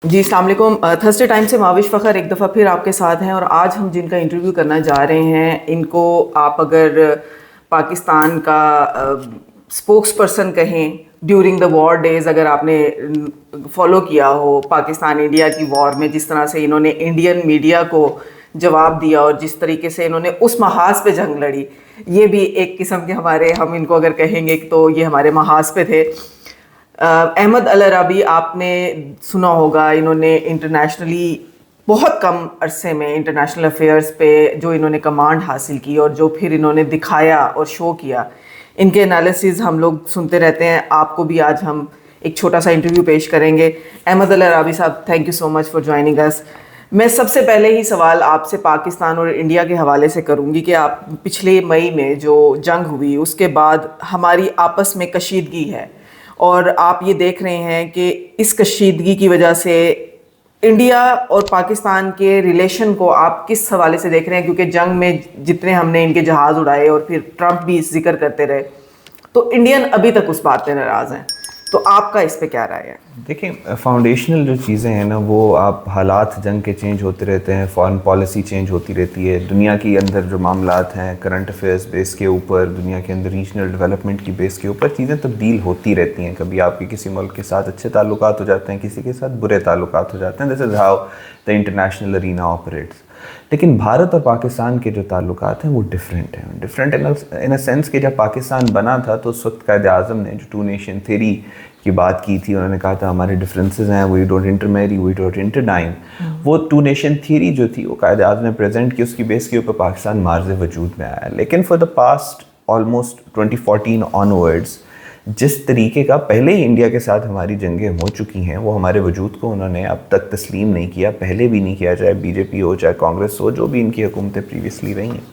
जी अस्सलाम वालेकुम। Thursday time से माविश फ़खर एक दफ़ा फिर आपके साथ हैं और आज हम जिनका इंटरव्यू करना जा रहे हैं इनको आप अगर पाकिस्तान का स्पोक्स पर्सन कहें ड्यूरिंग द वॉर डेज़, अगर आपने फॉलो किया हो पाकिस्तान इंडिया की वॉर में जिस तरह से इन्होंने इंडियन मीडिया को जवाब दिया और जिस तरीके से इन्होंने उस महाज पे जंग लड़ी, ये भी एक किस्म के हमारे, हम इनको अगर कहेंगे तो ये हमारे महाज पे थे। अहमद अल अरबी आपने सुना होगा, इन्होंने इंटरनेशनली बहुत कम अरसे में इंटरनेशनल अफेयर्स पे जो इन्होंने कमांड हासिल की और जो फिर इन्होंने दिखाया और शो किया, इनके एनालिसिस हम लोग सुनते रहते हैं। आपको भी आज हम एक छोटा सा इंटरव्यू पेश करेंगे। अहमद अल अरबी साहब, thank you so much for joining us. मैं सबसे पहले ही सवाल आपसे पाकिस्तान और इंडिया के हवाले से करूंगी कि आप पिछले मई में जो जंग हुई उसके बाद हमारी आपस में कशीदगी है और आप ये देख रहे हैं कि इस कशीदगी की वजह से इंडिया और पाकिस्तान के रिलेशन को आप किस हवाले से देख रहे हैं? क्योंकि जंग में जितने हमने इनके जहाज़ उड़ाए और फिर ट्रंप भी इस जिक्र करते रहे, तो इंडियन अभी तक उस बात पे नाराज़ हैं। तो आपका इस पे क्या राय है? देखिए, फाउंडेशनल जो चीज़ें हैं ना, वो आप हालात जंग के चेंज होते रहते हैं, फॉरेन पॉलिसी चेंज होती रहती है, दुनिया के अंदर जो मामलात हैं करंट अफेयर्स बेस के ऊपर, दुनिया के अंदर रीजनल डेवलपमेंट की बेस के ऊपर चीज़ें तब्दील होती रहती हैं। कभी आपके किसी मुल्क के साथ अच्छे ताल्लुकात हो जाते हैं, किसी के साथ बुरे ताल्लुकात हो जाते हैं। This is how the international arena operates. लेकिन भारत और पाकिस्तान के जो ताल्लुकात हैं वो डिफरेंट हैं। डिफरेंट इन अ सेंस कि जब पाकिस्तान बना था तो उस वक्त कायद आज़म ने जो टू नेशन थ्योरी की बात की थी, उन्होंने कहा था हमारे डिफरेंसेस हैं, वी डोंट इंटरमैरी, वी डोंट इंटरडाइन। वो टू नेशन थ्योरी जो थी वो कायद आज़म ने प्रेजेंट की, उसकी बेस के ऊपर पाकिस्तान मार्ज़ वजूद में आया। लेकिन for the past almost 2014 onwards जिस तरीके का पहले ही इंडिया के साथ हमारी जंगें हो चुकी हैं, वो हमारे वजूद को उन्होंने अब तक तस्लीम नहीं किया, पहले भी नहीं किया, चाहे बीजेपी हो चाहे कांग्रेस हो, जो भी इनकी हुकूमतें प्रीवियसली रही हैं।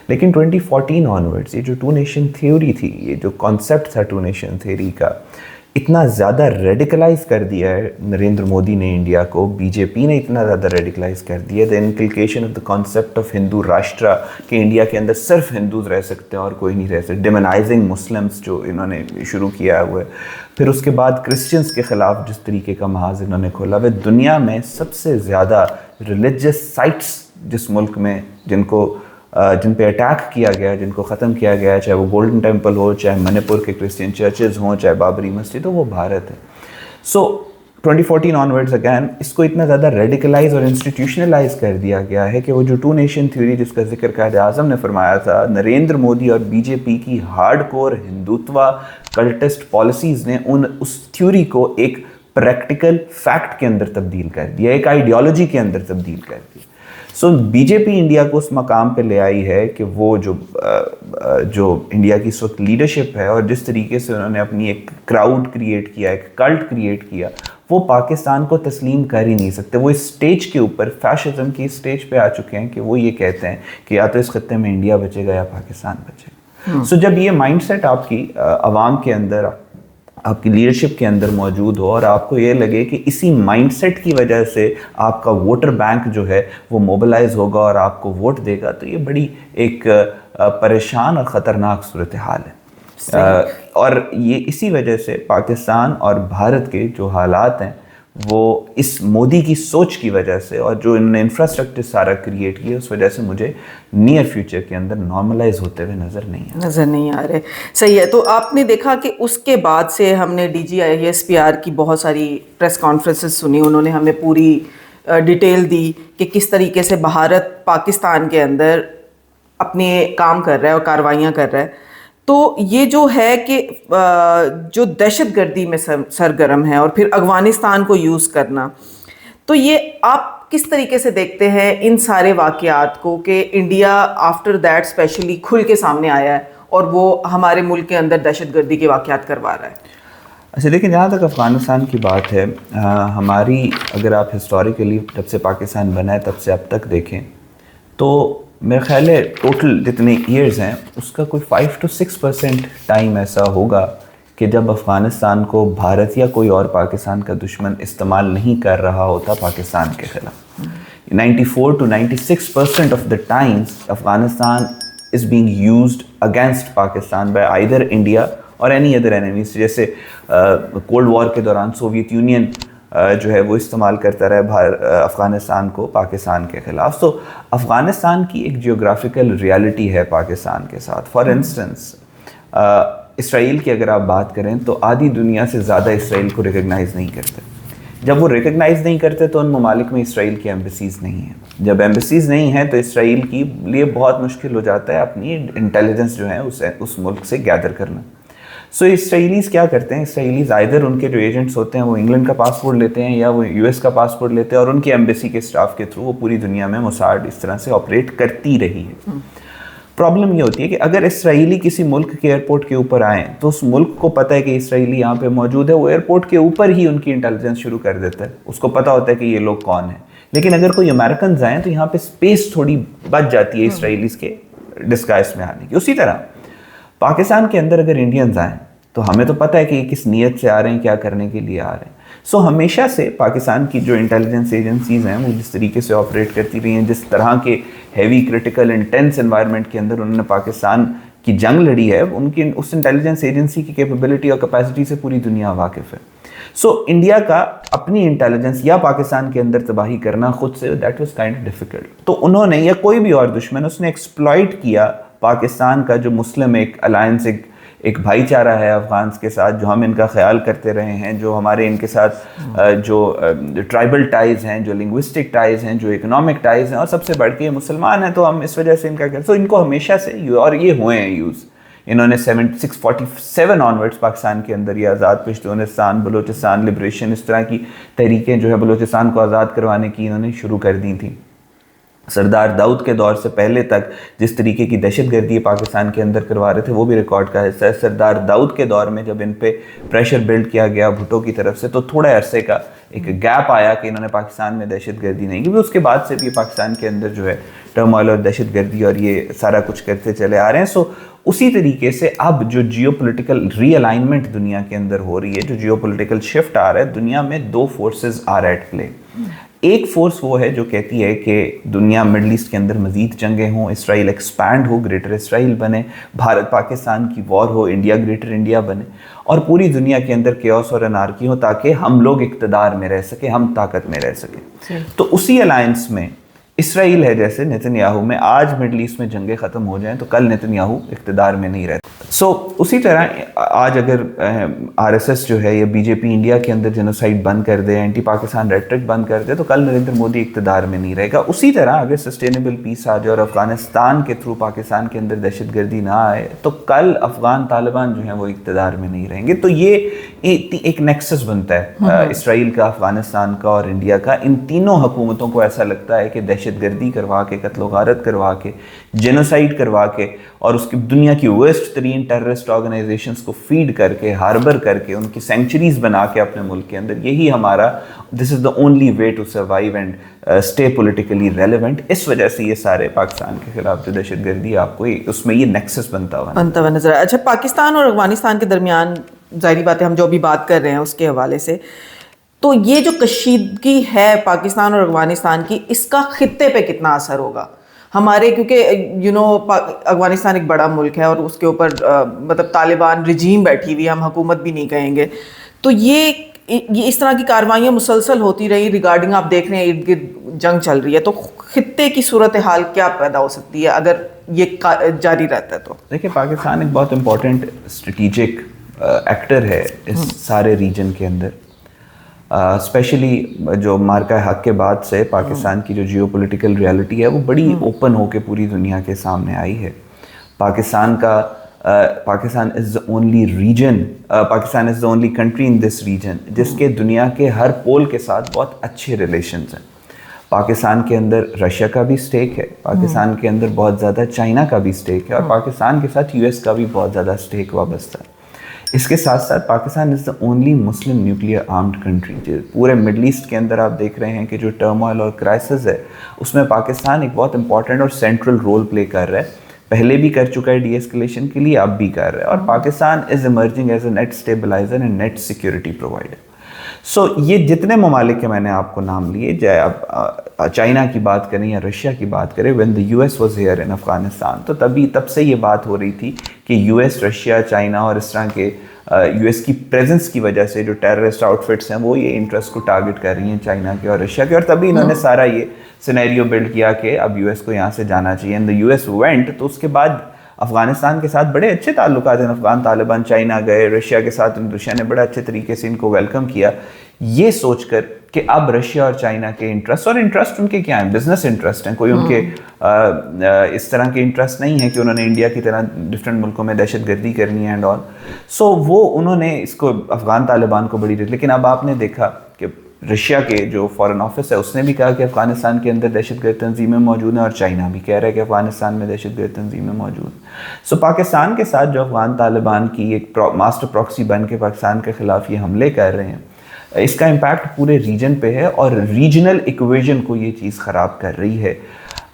लेकिन 2014 ऑनवर्ड्स ये जो टू नेशन थ्योरी थी, ये जो कॉन्सेप्ट था टू नेशन थ्योरी का, इतना ज़्यादा रेडिकलाइज कर दिया है नरेंद्र मोदी ने इंडिया को, बीजेपी ने इतना ज़्यादा रेडिकलाइज कर दिया the inculcation of the concept of Hindu Rashtra कि इंडिया के अंदर सिर्फ हिंदूज रह सकते हैं और कोई नहीं रह सकते, डिमोनाइजिंग मुस्लिम्स जो इन्होंने शुरू किया हुआ है। फिर उसके बाद क्रिश्चियंस के ख़िलाफ़ जिस तरीके का महाज इन्होंने खोला, वह दुनिया में सबसे ज़्यादा रिलीजियस साइट्स जिस मुल्क में जिन पे अटैक किया गया, जिनको ख़त्म किया गया, चाहे वो गोल्डन टेम्पल हो, चाहे मणिपुर के क्रिश्चियन चर्चेज़ हों, चाहे बाबरी मस्जिद हो, वो भारत है। सो 2014 ऑनवर्ड्स अगैन इसको इतना ज़्यादा रेडिकलाइज और इंस्टीट्यूशनलाइज कर दिया गया है कि वो जो टू नेशन थ्योरी जिसका जिक्र कायद आज़म ने फरमाया था, नरेंद्र मोदी और बीजेपी की हार्डकोर हिंदुत्वा कल्टिस्ट पॉलिसीज़ ने उस थ्योरी को एक प्रैक्टिकल फैक्ट के अंदर तब्दील कर दिया, एक आइडियोलॉजी के अंदर तब्दील कर दिया। सो बीजेपी इंडिया को उस मकाम पे ले आई है कि वो जो इंडिया की इस वक्त लीडरशिप है और जिस तरीके से उन्होंने अपनी एक क्राउड क्रिएट किया, एक कल्ट क्रिएट किया, वो पाकिस्तान को तस्लीम कर ही नहीं सकते। वो इस स्टेज के ऊपर, फैशिज्म की स्टेज पे आ चुके हैं कि वो ये कहते हैं कि या तो इस खत्ते में इंडिया बचेगा या पाकिस्तान बचेगा। सो जब ये माइंडसेट आपकी आवाम के अंदर, आपकी लीडरशिप के अंदर मौजूद हो और आपको ये लगे कि इसी माइंडसेट की वजह से आपका वोटर बैंक जो है वो मोबिलाइज होगा और आपको वोट देगा, तो ये बड़ी एक परेशान और ख़तरनाक सूरत हाल है। और ये इसी वजह से पाकिस्तान और भारत के जो हालात हैं वो इस मोदी की सोच की वजह से और जो इन्होंने इंफ्रास्ट्रक्चर सारा क्रिएट किया, उस वजह से मुझे नियर फ्यूचर के अंदर नॉर्मलाइज होते हुए नज़र नहीं आ रहे। सही है। तो आपने देखा कि उसके बाद से हमने DGISPR की बहुत सारी प्रेस कॉन्फ्रेंसेस सुनी, उन्होंने हमें पूरी डिटेल दी कि किस तरीके से भारत पाकिस्तान के अंदर अपने काम कर रहा है और कार्रवाइयाँ कर रहा है। तो ये जो है कि जो दहशतगर्दी में सरगर्म है और फिर अफगानिस्तान को यूज़ करना, तो ये आप किस तरीके से देखते हैं इन सारे वाक़यात को कि इंडिया आफ्टर दैट स्पेशली खुल के सामने आया है और वो हमारे मुल्क के अंदर दहशतगर्दी के वाक़यात करवा रहा है? अच्छा, लेकिन जहाँ तक अफ़गानिस्तान की बात है, हमारी अगर आप हिस्टोरिकली जब से पाकिस्तान बना है तब से अब तक देखें तो मेरा ख्याल है टोटल जितने ईयर्स हैं उसका कोई 5 to 6% टाइम ऐसा होगा कि जब अफ़गानिस्तान को भारत या कोई और पाकिस्तान का दुश्मन इस्तेमाल नहीं कर रहा होता पाकिस्तान के ख़िलाफ़। 94 to 96% of the times Afghanistan is being used against Pakistan bye either India और एनी अदर एनिमीज। जैसे कोल्ड वॉर के दौरान सोवियत यूनियन जो है वो इस्तेमाल करता रहा अफ़गानिस्तान को पाकिस्तान के ख़िलाफ़। तो अफ़गानिस्तान की एक जियोग्राफिकल रियलिटी है पाकिस्तान के साथ। फॉर इंस्टेंस इसराइल की अगर आप बात करें तो आधी दुनिया से ज़्यादा इसराइल को रिकग्नाइज़ नहीं करते। जब वो रिकग्नाइज़ नहीं करते तो उन ममालिक में इसराइल की एम्बेसीज़ नहीं हैं। जब एम्बेसीज़ नहीं हैं तो इसराइल की लिए बहुत मुश्किल हो जाता है अपनी इंटेलिजेंस जो है उस मुल्क से गैदर करना। सो इसराइलीज़ क्या करते हैं, इसराइलीज़ आइदर उनके जो एजेंट्स होते हैं वो इंग्लैंड का पासपोर्ट लेते हैं या वो यूएस का पासपोर्ट लेते हैं और उनकी एम्बेसी के स्टाफ के थ्रू वो पूरी दुनिया में मोसाड इस तरह से ऑपरेट करती रही है। प्रॉब्लम ये होती है कि अगर इसराइली किसी मुल्क के एयरपोर्ट के ऊपर आएँ तो उस मुल्क को पता है कि इसराइली यहाँ पे मौजूद है, वो एयरपोर्ट के ऊपर ही उनकी इंटेलिजेंस शुरू कर देता है, उसको पता होता है कि ये लोग कौन हैं। लेकिन अगर कोई अमेरिकन आएँ तो यहाँ पे स्पेस थोड़ी बच जाती है इसराइलीज़ के डिस्गाइज में आने की। उसी तरह पाकिस्तान के अंदर अगर इंडियंस आएँ तो हमें तो पता है कि ये किस नीयत से आ रहे हैं, क्या करने के लिए आ रहे हैं। सो हमेशा से पाकिस्तान की जो इंटेलिजेंस एजेंसीज़ हैं वो जिस तरीके से ऑपरेट करती रही हैं, जिस तरह के हैवी क्रिटिकल इंटेंस एनवायरनमेंट के अंदर उन्होंने पाकिस्तान की जंग लड़ी है, उनकी उस इंटेलिजेंस एजेंसी की कैपेबिलिटी और कैपेसिटी से पूरी दुनिया वाकिफ़ है। सो इंडिया का अपनी इंटेलिजेंस या पाकिस्तान के अंदर तबाही करना खुद say that was kind of difficult. तो उन्होंने या कोई भी और दुश्मन उसने एक्सप्लॉइट किया पाकिस्तान का जो मुस्लिम एक अलायंस एक भाईचारा है अफ़गान्स के साथ, जो हम इनका ख्याल करते रहे हैं, जो हमारे इनके साथ जो ट्राइबल टाइज़ हैं, जो लिंग्विस्टिक टाइज़ हैं, जो इकोनॉमिक टाइज़ हैं, और सबसे बढ़ के ये मुसलमान हैं, तो हम इस वजह से इनका तो इनको हमेशा से और ये हुए हैं यूज़। इन्होंने 647 ऑनवर्ड्स पाकिस्तान के अंदर ये आज़ाद पश्तूनिस्तान, बलूचिस्तान लिब्रेशन, इस तरह की तहरीकें जो है बलूचिस्तान को आज़ाद करवाने की इन्होंने शुरू कर दी थी। सरदार दाऊद के दौर से पहले तक जिस तरीके की दहशतगर्दी पाकिस्तान के अंदर करवा रहे थे वो भी रिकॉर्ड का हिस्सा है। सरदार दाऊद के दौर में जब इन पे प्रेशर बिल्ड किया गया भुट्टो की तरफ से तो थोड़े अरसे का एक गैप आया कि इन्होंने पाकिस्तान में दहशतगर्दी नहीं की। उसके बाद से भी पाकिस्तान के अंदर जो है टर्मोइल और दहशतगर्दी और ये सारा कुछ करते चले आ रहे हैं। सो उसी तरीके से अब जो जियोपॉलिटिकल रीअलाइनमेंट दुनिया के अंदर हो रही है, जो जियोपॉलिटिकल शिफ्ट आ रहा है, दुनिया में दो फोर्सेस आर एट प्ले। एक फोर्स वो है जो कहती है कि दुनिया मिडल ईस्ट के अंदर मज़ीद जंगें हों, इसराइल एक्सपैंड हो, ग्रेटर इसराइल बने, भारत पाकिस्तान की वॉर हो, इंडिया ग्रेटर इंडिया बने और पूरी दुनिया के अंदर केओस और अनार्की हो ताकि हम लोग इक़्तिदार में रह सके, हम ताकत में रह सकें। तो उसी अलायंस में इसराइल है, जैसे नेतन्याहू में आज मिडल ईस्ट में जंगें ख़त्म हो जाएं तो कल नेतन्याहू इक़्तिदार में नहीं रहता। सो उसी तरह आज अगर आरएसएस जो है या बीजेपी इंडिया के अंदर जेनोसाइड बंद कर दे, एंटी पाकिस्तान रेटरिक बंद कर दे तो कल नरेंद्र मोदी इक़्तिदार में नहीं रहेगा। उसी तरह अगर सस्टेनेबल पीस आ जाए और अफ़गानिस्तान के थ्रू पाकिस्तान के अंदर दहशतगर्दी ना आए तो कल अफ़गान तालिबान जो हैं वो इक़्तिदार में नहीं रहेंगे। तो ये एक नेक्सस बनता है इसराइल का, अफ़गानिस्तान का और इंडिया का। इन तीनों हुकूमतों को ऐसा लगता है कि दहशतगर्दी करवा के, कत्ल गारत करवा के, जेनोसाइड करवा के और उसकी दुनिया की वर्स्ट तरीन टेररिस्ट ऑर्गेनाइजेशंस को फीड करके, हार्बर करके, उनकी सेंचुरीज बना के अपने मुल्क के अंदर, यही हमारा this is the only way to survive and stay politically relevant. इस वजह से ये सारे पाकिस्तान के खिलाफ जो दहशतगर्दी आपको उसमें ये नेक्सस बनता हुआ नजर आया। अच्छा, पाकिस्तान और अफगानिस्तान के दरमियान जाहिर बात है हम जो अभी बात कर रहे हैं उसके हवाले से, तो ये जो कशीदगी है पाकिस्तान और अफगानिस्तान की, इसका खित्ते पे कितना असर होगा हमारे, क्योंकि अफगानिस्तान एक बड़ा मुल्क है और उसके ऊपर मतलब तालिबान रिजीम बैठी हुई है, हम हुकूमत भी नहीं कहेंगे। तो ये इस तरह की कार्रवाइयाँ मुसलसल होती रही रिगार्डिंग, आप देख रहे हैं इर्द गिर्द जंग चल रही है, तो खित्ते की सूरत हाल क्या पैदा हो सकती है अगर ये जारी रहता है? तो देखिए, पाकिस्तान एक बहुत इंपॉर्टेंट स्ट्रेटिजिक एक्टर है इस सारे रीजन के अंदर। स्पेशली जो मार्का हक के बाद से पाकिस्तान की जो जियोपॉलिटिकल रियलिटी है वो बड़ी ओपन होके पूरी दुनिया के सामने आई है। Pakistan is the only region, Pakistan is the only country in this region जिसके दुनिया के हर पोल के साथ बहुत अच्छे रिलेशंस हैं। पाकिस्तान के अंदर रशिया का भी स्टेक है, पाकिस्तान के अंदर बहुत ज़्यादा चाइना का भी स्टेक है और पाकिस्तान के साथ यूएस का भी बहुत ज़्यादा स्टेक वाबस्ता है। इसके साथ साथ Pakistan is the only Muslim nuclear armed country. पूरे मिडल ईस्ट के अंदर आप देख रहे हैं कि जो टर्मोइल और क्राइसिस है उसमें पाकिस्तान एक बहुत इंपॉर्टेंट और सेंट्रल रोल प्ले कर रहा है। पहले भी कर चुका है डी-एस्केलेशन के लिए, अब भी कर रहा है और Pakistan is emerging as a net stabiliser and net security provider. So ये जितने ममालिक के मैंने आपको नाम लिए, चाहे आप चाइना की बात करें या रशिया की बात करें, when the US was here in Afghanistan, तो तब से ये बात हो रही थी कि यूएस, रशिया, चाइना और इस तरह के यूएस की प्रेजेंस की वजह से जो टेररिस्ट आउटफिट्स हैं वो ये इंटरेस्ट को टारगेट कर रही हैं चाइना के और रशिया के, और तभी इन्होंने सारा ये सिनेरियो बिल्ड किया कि अब यूएस को यहाँ से जाना चाहिए। एंड द यूएस वेंट, तो उसके बाद अफगानिस्तान के साथ बड़े अच्छे ताल्लुकात हैं। अफगान तालिबान चाइना गए, रशिया के साथ रशिया ने बड़े अच्छे तरीके से इनको वेलकम किया, ये सोचकर कि अब रशिया और चाइना के इंटरेस्ट, और इंटरेस्ट उनके क्या हैं, बिजनेस इंटरेस्ट हैं, कोई उनके इस तरह के इंटरेस्ट नहीं है कि उन्होंने इंडिया की तरह डिफरेंट मुल्कों में दहशतगर्दी करनी है एंड ऑल। सो वो उन्होंने इसको अफगान तालिबान को बड़ी, लेकिन अब आपने देखा कि रशिया के जो फॉरेन ऑफिस है उसने भी कहा कि अफगानिस्तान के अंदर दहशतगर्द तंजीमें मौजूद हैं, और चाइना भी कह रहा है कि अफगानिस्तान में दहशतगर्द तंजीमें मौजूद हैं। सो पाकिस्तान के साथ जो अफगान तालिबान की एक मास्टर प्रॉक्सी बन के पाकिस्तान के खिलाफ ये हमले कर रहे हैं, इसका इम्पैक्ट पूरे रीजन पे है और रीजनल इक्वेशन को ये चीज़ ख़राब कर रही है।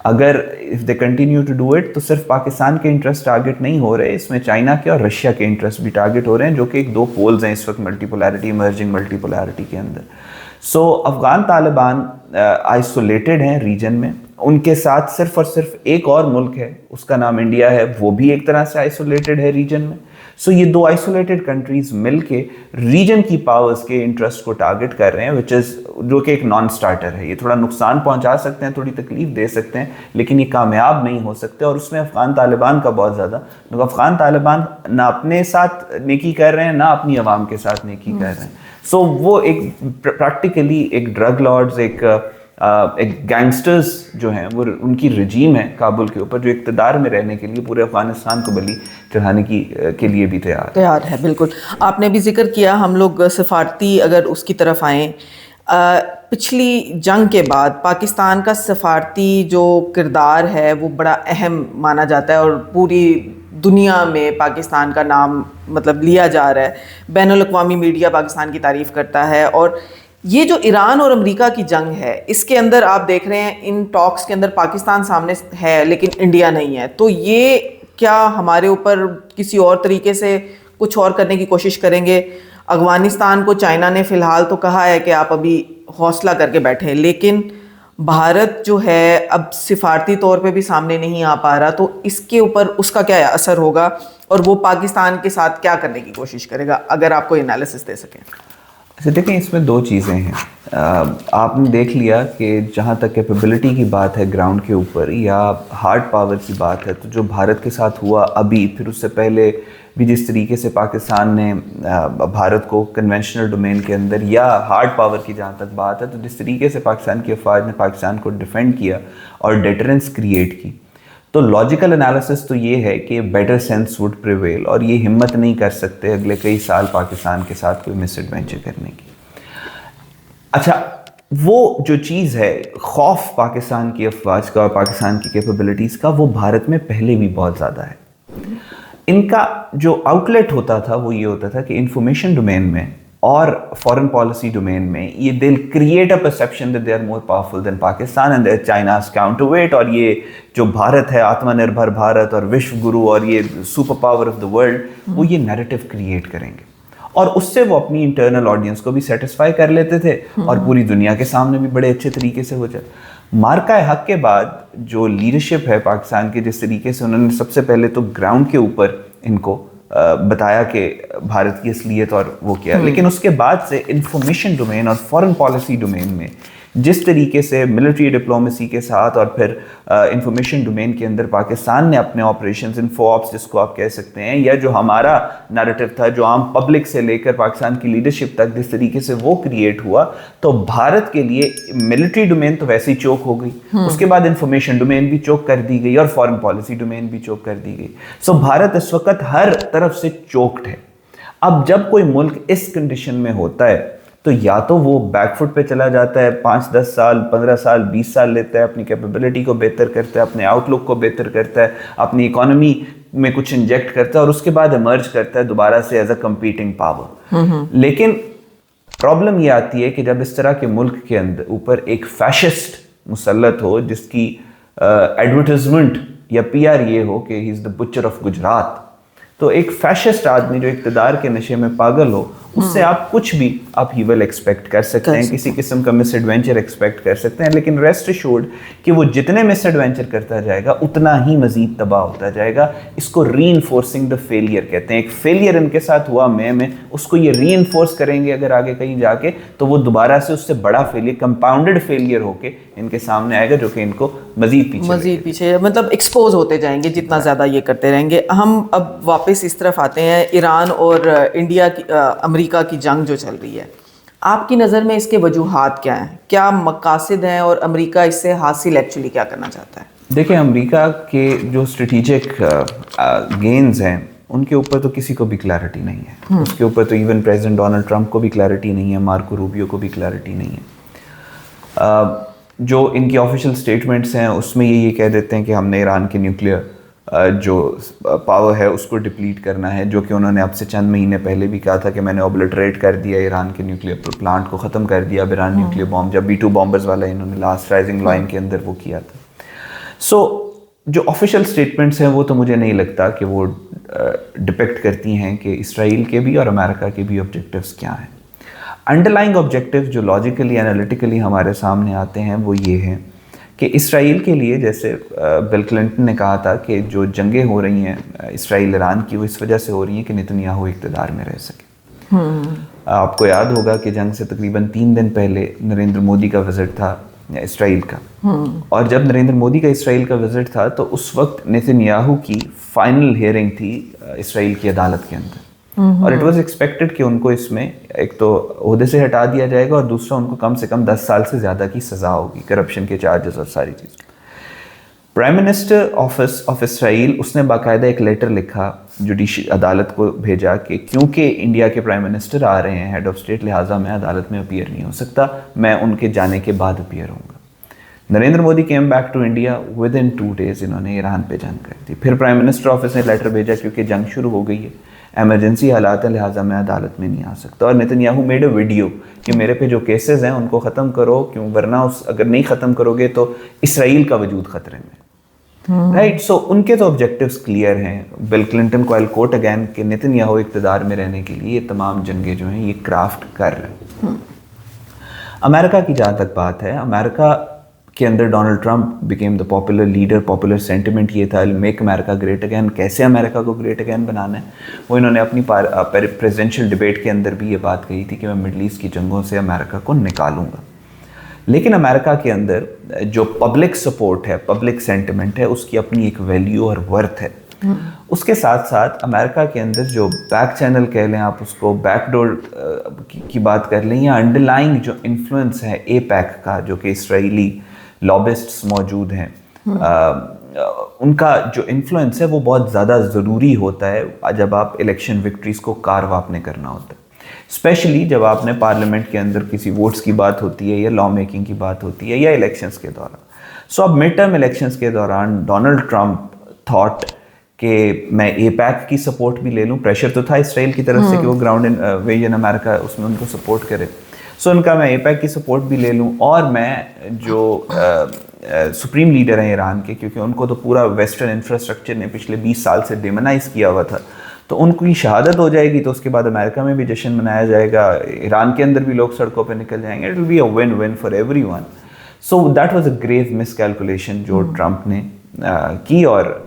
अगर if they continue to do it तो सिर्फ पाकिस्तान के इंटरेस्ट टारगेट नहीं हो रहे, इसमें चाइना के और रशिया के इंटरेस्ट भी टारगेट हो रहे हैं, जो कि एक दो पोल्स हैं इस वक्त मल्टीपोलैरिटी, इमर्जिंग मल्टीपोलैरिटी के अंदर। सो अफगान तालिबान आइसोलेटेड हैं रीजन में, उनके साथ सिर्फ और सिर्फ एक और मुल्क है, उसका नाम इंडिया है, वो भी एक तरह से आइसोलेटेड है रीजन में। सो ये दो आइसोलेटेड कंट्रीज मिलके रीजन की पावर्स के इंटरेस्ट को टारगेट कर रहे हैं, विच इज़ जो कि एक नॉन स्टार्टर है। ये थोड़ा नुकसान पहुंचा सकते हैं, थोड़ी तकलीफ दे सकते हैं, लेकिन ये कामयाब नहीं हो सकते, और उसमें अफगान तालिबान का बहुत ज़्यादा, क्योंकि अफगान तालिबान ना अपने साथ नेकी कर रहे हैं ना अपनी आवाम के साथ नेकी कर रहे हैं। सो वो एक प्रैक्टिकली एक ड्रग लॉर्ड्स, एक गैंगस्टर्स जो हैं, वो उनकी रजीम है काबुल के ऊपर, जो इक़्तिदार में रहने के लिए पूरे अफगानिस्तान को बलि चढ़ाने के लिए भी तैयार है। बिल्कुल, आपने भी जिक्र किया, हम लोग सफारती अगर उसकी तरफ आएँ, पिछली जंग के बाद पाकिस्तान का सफारती जो किरदार है वो बड़ा अहम माना जाता है, और पूरी दुनिया में पाकिस्तान का नाम मतलब लिया जा रहा है, बैनुल-अक़वामी मीडिया पाकिस्तान की तारीफ़ करता है। और ये जो ईरान और अमेरिका की जंग है, इसके अंदर आप देख रहे हैं इन टॉक्स के अंदर पाकिस्तान सामने है लेकिन इंडिया नहीं है, तो ये क्या हमारे ऊपर किसी और तरीके से कुछ और करने की कोशिश करेंगे? अफगानिस्तान को चाइना ने फ़िलहाल तो कहा है कि आप अभी हौसला करके बैठे, लेकिन भारत जो है अब सिफारती तौर पे भी सामने नहीं आ पा रहा, तो इसके ऊपर उसका क्या असर होगा और वो पाकिस्तान के साथ क्या करने की कोशिश करेगा, अगर आप कोई एनालिसिस दे सकें? अच्छा देखें, इसमें दो चीज़ें हैं। आपने देख लिया कि जहाँ तक कैपेबिलिटी की बात है ग्राउंड के ऊपर या हार्ड पावर की बात है, तो जो भारत के साथ हुआ अभी, फिर उससे पहले भी जिस तरीके से पाकिस्तान ने भारत को कन्वेंशनल डोमेन के अंदर या हार्ड पावर की जहाँ तक बात है, तो जिस तरीके से पाकिस्तान की अफवाज ने पाकिस्तान को डिफेंड किया और डेटरेंस क्रिएट की, तो लॉजिकल एनालिसिस तो ये है कि बेटर सेंस वुड प्रिवेल, और ये हिम्मत नहीं कर सकते अगले कई साल पाकिस्तान के साथ कोई मिस एडवेंचर करने की। अच्छा, वो जो चीज़ है खौफ पाकिस्तान की अफवाज का और पाकिस्तान की कैपेबिलिटीज़ का, वो भारत में पहले भी बहुत ज़्यादा है। इनका जो आउटलेट होता था वो ये होता था कि इंफॉर्मेशन डोमेन में और फॉरेन पॉलिसी डोमेन में ये दिल create a perception that they are more powerful than Pakistan and that China's counterweight, और ये जो भारत है, आत्मनिर्भर भारत और विश्व गुरु और ये super power of the world, वो ये नैरेटिव क्रिएट करेंगे, और उससे वो अपनी इंटरनल ऑडियंस को भी सेटिस्फाई कर लेते थे और पूरी दुनिया के सामने भी बड़े अच्छे तरीके से हो जाए। मार्का हक के बाद जो लीडरशिप है पाकिस्तान के, जिस तरीके से उन्होंने सबसे पहले तो ग्राउंड के ऊपर इनको बताया कि भारत की असलियत और वो क्या, लेकिन उसके बाद से इंफॉर्मेशन डोमेन और फॉरेन पॉलिसी डोमेन में जिस तरीके से मिलिट्री डिप्लोमेसी के साथ और फिर इंफॉर्मेशन डोमेन के अंदर पाकिस्तान ने अपने ऑपरेशंस, इन्फोऑप्स जिसको आप कह सकते हैं, या जो हमारा नैरेटिव था जो आम पब्लिक से लेकर पाकिस्तान की लीडरशिप तक जिस तरीके से वो क्रिएट हुआ, तो भारत के लिए मिलिट्री डोमेन तो वैसे ही चोक हो गई, उसके बाद इंफॉर्मेशन डोमेन भी चोक कर दी गई और फॉरेन पॉलिसी डोमेन भी चोक कर दी गई। सो भारत इस वक्त हर तरफ से चोक्ड है। अब जब कोई मुल्क इस कंडीशन में होता है तो या तो वो बैकफुट पे चला जाता है, 5-10 साल, 15 साल, 20 साल लेता है, अपनी कैपेबिलिटी को बेहतर करता है, अपने आउटलुक को बेहतर करता है, अपनी इकोनॉमी में कुछ इंजेक्ट करता है और उसके बाद इमर्ज करता है दोबारा से एज अ कंपीटिंग पावर। लेकिन प्रॉब्लम ये आती है कि जब इस तरह के मुल्क के अंदर ऊपर एक फैशिस्ट मुसल्लत हो, जिसकी एडवर्टाइजमेंट या PR ये हो कि he is the butcher of Gujarat, तो एक फैशिस्ट आदमी जो इक़्तिदार के नशे में पागल हो, उससे आप कुछ भी अपहीवल एक्सपेक्ट कर सकते हैं, किसी किस्म का मिस एडवेंचर एक्सपेक्ट कर सकते हैं, लेकिन रेस्ट एश्योर्ड कि वो जितने मिस एडवेंचर करता जाएगा उतना ही मजीद तबाह होता जाएगा। इसको रीइंफोर्सिंग द फेलियर कहते हैं। एक फेलियर इनके साथ हुआ मई में, उसको ये रीइंफोर्स करेंगे अगर आगे कहीं जाके, तो वो दोबारा से उससे बड़ा फेलियर, कंपाउंडेड फेलियर होके इनके सामने आएगा, जो कि इनको मजीद पीछे मतलब एक्सपोज होते जाएंगे जितना ज़्यादा ये करते रहेंगे। हम अब वापस इस तरफ आते हैं, ईरान और इंडिया की अमेरिका की जंग जो चल रही है, आपकी नज़र में इसके वजूहात क्या हैं, क्या मकासद हैं और अमेरिका इससे हासिल एक्चुअली क्या करना चाहता है? देखिए, अमेरिका के जो स्ट्रेटिजिक गेन्स हैं उनके ऊपर तो किसी को भी क्लैरिटी नहीं है। उसके ऊपर तो इवन प्रेसिडेंट डोनाल्ड ट्रंप को भी क्लैरिटी नहीं है, मार्को रूबियो को भी क्लैरिटी नहीं है। जो इनकी ऑफिशियल स्टेटमेंट्स हैं उसमें ये कह देते हैं कि हमने ईरान के न्यूक्लियर जो पावर है उसको डिप्लीट करना है, जो कि उन्होंने अब से चंद महीने पहले भी कहा था कि मैंने ऑब्लिटरेट कर दिया ईरान के न्यूक्लियर प्लांट को, ख़त्म कर दिया। अब ईरान न्यूक्लियर बॉम्ब, जब B-2 बॉम्बर्स वाला इन्होंने लास्ट राइजिंग लाइन के अंदर वो किया था। सो जो ऑफिशियल स्टेटमेंट्स हैं वो तो मुझे नहीं लगता कि वो डिपेक्ट करती हैं कि इसराइल के भी और अमेरिका के भी ऑब्जेक्टिव्स क्या हैं। अंडरलाइंग ऑब्जेक्टिव जो लॉजिकली एनालिटिकली हमारे सामने आते हैं वो ये हैं कि इसराइल के लिए, जैसे बिल क्लिंटन ने कहा था कि जो जंगें हो रही हैं इसराइल ईरान की, वो इस वजह से हो रही हैं कि नेतन्याहू इक़्तिदार में रह सके। आपको याद होगा कि जंग से तकरीबन 3 दिन पहले नरेंद्र मोदी का विज़िट था इसराइल का, और जब नरेंद्र मोदी का इसराइल का विज़िट था तो उस वक्त नेतन्याहू की फाइनल हियरिंग थी इसराइल की अदालत के अंदर, और इट वाज एक्सपेक्टेड कि उनको इसमें एक तो ओहदे से हटा दिया जाएगा और दूसरा उनको कम से कम 10 साल से ज़्यादा की सज़ा होगी, करप्शन के चार्जेस और सारी चीज़। Prime minister office of Israel उसने बाकायदा एक लेटर लिखा जुडिशरी अदालत को भेजा कि क्योंकि इंडिया के प्राइम मिनिस्टर आ रहे हैं हेड ऑफ स्टेट, लिहाजा मैं अदालत में अपीयर नहीं हो सकता, मैं उनके जाने के बाद अपीयर होऊंगा। Narendra Modi came back to India, within 2 days इन्होंने ईरान पे जंग कर दी। फिर प्राइम मिनिस्टर ऑफिस ने लेटर भेजा क्योंकि जंग शुरू हो गई है, एमरजेंसी हालात है, लिहाजा मैं अदालत में नहीं आ सकता। और नेतन्याहू मेड अ वीडियो कि मेरे पे जो केसेस हैं उनको ख़त्म करो, क्यों, वरना अगर नहीं ख़त्म करोगे तो इसराइल का वजूद ख़तरे में। राइट, सो उनके तो ऑब्जेक्टिव्स क्लियर हैं। बिल क्लिंटन को आई कोट अगैन कि नेतन्याहू इक़्तिदार में रहने के लिए ये तमाम जंगें जो हैं ये क्राफ्ट कर रहे हैं। अमेरिका की जहाँ तक बात है, अमेरिका के अंदर Donald Trump became the popular leader. Popular sentiment ये था, मेक अमेरिका ग्रेट अगैन। कैसे अमेरिका को ग्रेट अगैन बनाना है, वो इन्होंने अपनी प्रेसिडेंशियल डिबेट के अंदर भी ये बात कही थी कि मैं मिडल ईस्ट की जंगों से अमेरिका को निकालूंगा। लेकिन अमेरिका के अंदर जो पब्लिक सपोर्ट है, पब्लिक सेंटिमेंट है, उसकी अपनी एक वैल्यू और वर्थ है। उसके साथ साथ अमेरिका के अंदर जो बैक चैनल कह लें आप उसको, बैकडोर की बात कर लें, या अंडरलाइंग जो इन्फ्लुएंस है APEC का, जो कि इसराइली लॉबिस्ट्स मौजूद हैं, उनका जो इन्फ्लुएंस है वो बहुत ज़्यादा ज़रूरी होता है जब आप इलेक्शन विक्ट्रीज़ को कार्व आपने करना होता है, स्पेशली जब आपने पार्लियामेंट के अंदर किसी वोट्स की बात होती है या लॉ मेकिंग की बात होती है या इलेक्शंस के दौरान। सो अब मिड टर्म इलेक्शंस के दौरान डोनाल्ड ट्रंप थॉट कि मैं APEC की सपोर्ट भी ले लूँ। प्रेशर तो था इसराइल की तरफ से कि वो ग्राउंड इन्वेजन अमेरिका उसमें उनको सपोर्ट करे। सो उनका मैं APEC की सपोर्ट भी ले लूँ, और मैं जो सुप्रीम लीडर हैं ईरान के, क्योंकि उनको तो पूरा वेस्टर्न इंफ्रास्ट्रक्चर ने पिछले 20 साल से डिमोनाइज किया हुआ था, तो उनकी शहादत हो जाएगी तो उसके बाद अमेरिका में भी जश्न मनाया जाएगा, ईरान के अंदर भी लोग सड़कों पे निकल जाएंगे। It will be a win win for everyone. So that was a grave miscalculation जो ट्रंप ने की, और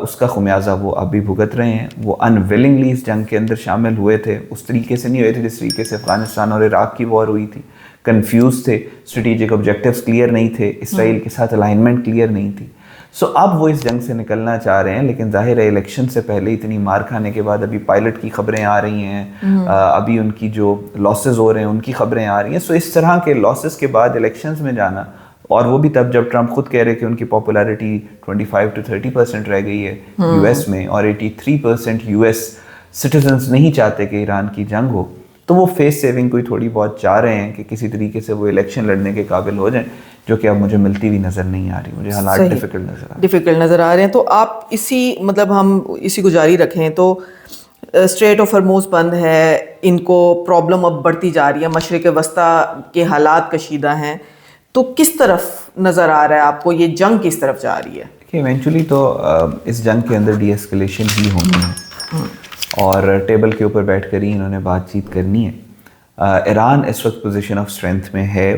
उसका खुमियाजा वो अभी भुगत रहे हैं। वो अनविलिंगली इस जंग के अंदर शामिल हुए थे, उस तरीके से नहीं हुए थे जिस तरीके से अफगानिस्तान और इराक की वॉर हुई थी। कंफ्यूज थे, स्ट्रेटेजिक ऑब्जेक्टिव्स क्लियर नहीं थे, इसराइल के साथ अलाइनमेंट क्लियर नहीं थी। सो अब वो इस जंग से निकलना चाह रहे हैं, लेकिन जाहिर है इलेक्शन से पहले इतनी मार खाने के बाद अभी पायलट की खबरें आ रही हैं, अभी उनकी जो लॉसेस हो रहे हैं उनकी खबरें आ रही हैं। सो इस तरह के लॉसेस के बाद इलेक्शंस में जाना, और वो भी तब जब ट्रंप खुद कह रहे कि उनकी पॉपुलैरिटी 25 to 30% रह गई है US में, और 83% US सिटीजन्स नहीं चाहते कि ईरान की जंग हो, तो वो फेस सेविंग कोई थोड़ी बहुत चाह रहे हैं कि किसी तरीके से वो इलेक्शन लड़ने के काबिल हो जाएं, जो कि अब मुझे मिलती हुई नज़र नहीं आ रही। मुझे हालात डिफ़िकल्ट नज़र आ रहे हैं। तो आप इसी, मतलब हम इसी को जारी रखें तो स्ट्रेट ऑफ हॉर्मुज़ बंद है, इनको प्रॉब्लम अब बढ़ती जा रही है, मशरिक़ वस्ता के हालात कशीदा हैं, तो किस तरफ नज़र आ रहा है आपको, ये जंग किस तरफ जा रही है? देखिए, इवेंचुअली तो इस जंग के अंदर डीएस्केलेशन ही होनी है, और टेबल के ऊपर बैठ कर ही इन्होंने बातचीत करनी है। ईरान इस वक्त पोजीशन ऑफ स्ट्रेंथ में है।